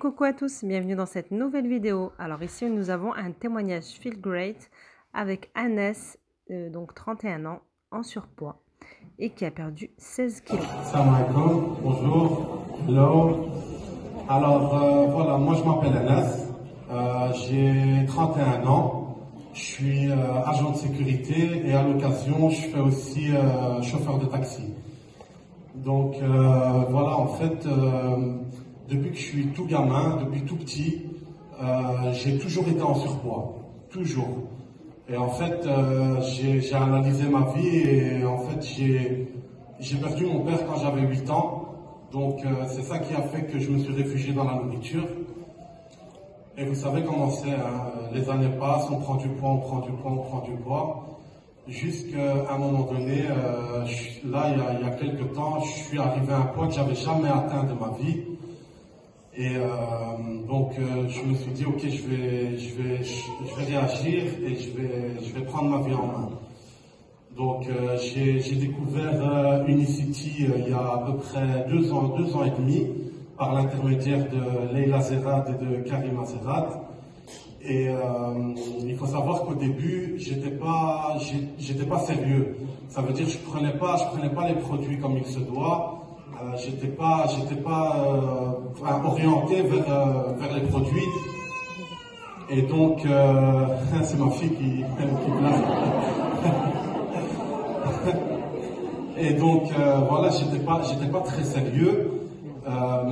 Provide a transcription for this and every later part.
coucou à tous, bienvenue dans cette nouvelle vidéo. Alors ici nous avons un témoignage Feel Great avec Anas, donc 31 ans, en surpoids et qui a perdu 16 kilos. Salam alaikum, bonjour, hello. Alors voilà, moi je m'appelle Anas, j'ai 31 ans, je suis agent de sécurité et à l'occasion je fais aussi chauffeur de taxi. Donc voilà, en fait, depuis que je suis tout gamin, depuis tout petit, j'ai toujours été en surpoids, toujours. Et en fait, j'ai analysé ma vie et en fait, j'ai perdu mon père quand j'avais 8 ans. Donc c'est ça qui a fait que je me suis réfugié dans la nourriture. Et vous savez comment c'est, hein, les années passent, on prend du poids, on prend du poids, on prend du poids. Jusqu'à un moment donné, là, il y a quelques temps, je suis arrivé à un poids que j'avais jamais atteint de ma vie. Et donc, je me suis dit, ok, je vais réagir et je vais prendre ma vie en main. Donc, j'ai découvert Unicity il y a à peu près 2 ans et demi, par l'intermédiaire de Leila Zerad et de Karima Zerad. Et il faut savoir qu'au début, j'étais pas sérieux. Ça veut dire que je prenais pas les produits comme il se doit. J'étais pas orienté vers les produits. Et donc, c'est ma fille qui place. Et donc, voilà, j'étais pas très sérieux.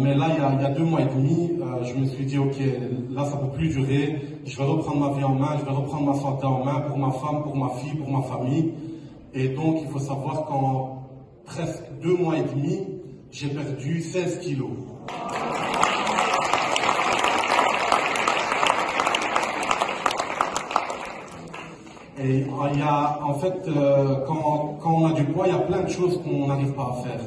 Mais là, il y a 2 mois et demi, je me suis dit, ok, là, ça peut plus durer. Je vais reprendre ma vie en main, je vais reprendre ma santé en main pour ma femme, pour ma fille, pour ma famille. Et donc, il faut savoir qu'en presque 2 mois et demi, j'ai perdu 16 kilos. Et il y a, en fait, quand on a du poids, il y a plein de choses qu'on n'arrive pas à faire.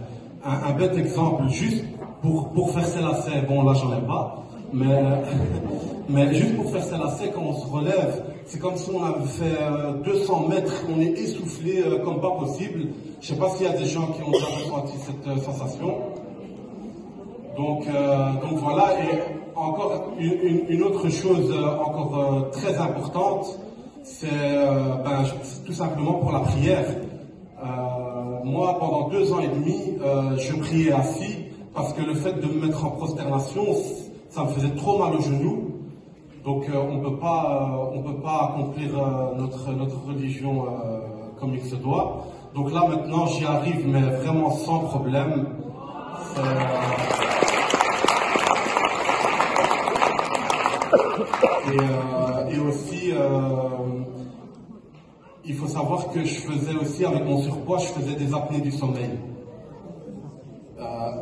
Un bête exemple, juste pour faire ses lacets, bon là j'en ai pas, mais juste pour faire ses lacets, quand on se relève, c'est comme si on avait fait 200 mètres, on est essoufflé comme pas possible. Je sais pas s'il y a des gens qui ont déjà ressenti cette sensation. Donc voilà, et encore une autre chose encore très importante, c'est tout simplement pour la prière. Moi, pendant 2 ans et demi, je priais assis parce que le fait de me mettre en prosternation, ça me faisait trop mal aux genoux. Donc, on peut pas accomplir notre religion comme il se doit. Donc là, maintenant, j'y arrive, mais vraiment sans problème. Et aussi, il faut savoir que je faisais aussi, avec mon surpoids, je faisais des apnées du sommeil.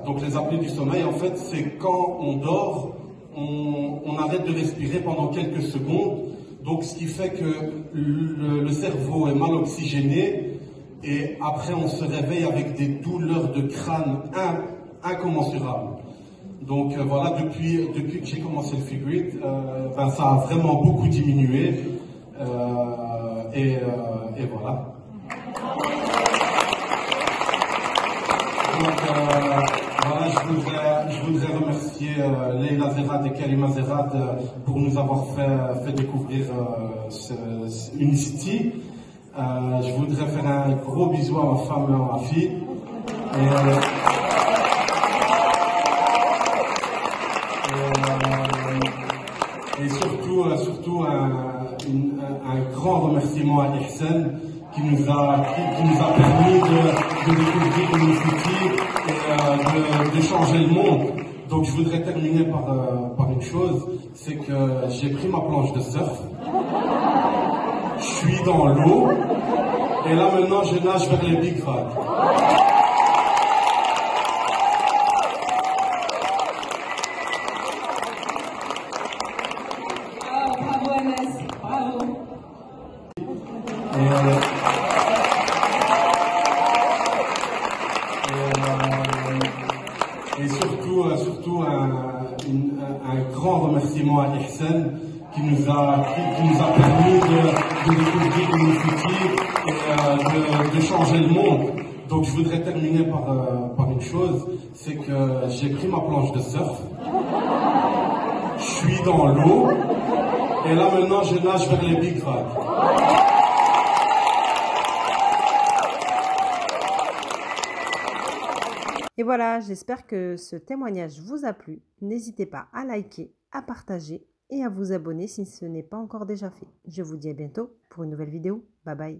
Donc les apnées du sommeil, en fait, c'est quand on dort, on arrête de respirer pendant quelques secondes. Donc ce qui fait que le cerveau est mal oxygéné et après on se réveille avec des douleurs de crâne incommensurables. Donc voilà, depuis que j'ai commencé le Feel Great, ça a vraiment beaucoup diminué. Et voilà. Donc voilà, je voudrais remercier Leila Zerad et Karima Zerad pour nous avoir fait découvrir Unicity. Je voudrais faire un gros bisou à ma femme et à ma fille. Et surtout un grand remerciement à Ihsan qui nous a permis de découvrir Unicity et de changer le monde. Donc je voudrais terminer par une chose, c'est que j'ai pris ma planche de surf, je suis dans l'eau et là maintenant je nage vers les big vagues. Et surtout un grand remerciement à Ihsan qui nous a permis de découvrir Unicity et de changer le monde. Donc je voudrais terminer par une chose, c'est que j'ai pris ma planche de surf, suis dans l'eau. Et là maintenant, je nage vers les big vagues. Et voilà, j'espère que ce témoignage vous a plu. N'hésitez pas à liker, à partager et à vous abonner si ce n'est pas encore déjà fait. Je vous dis à bientôt pour une nouvelle vidéo. Bye bye.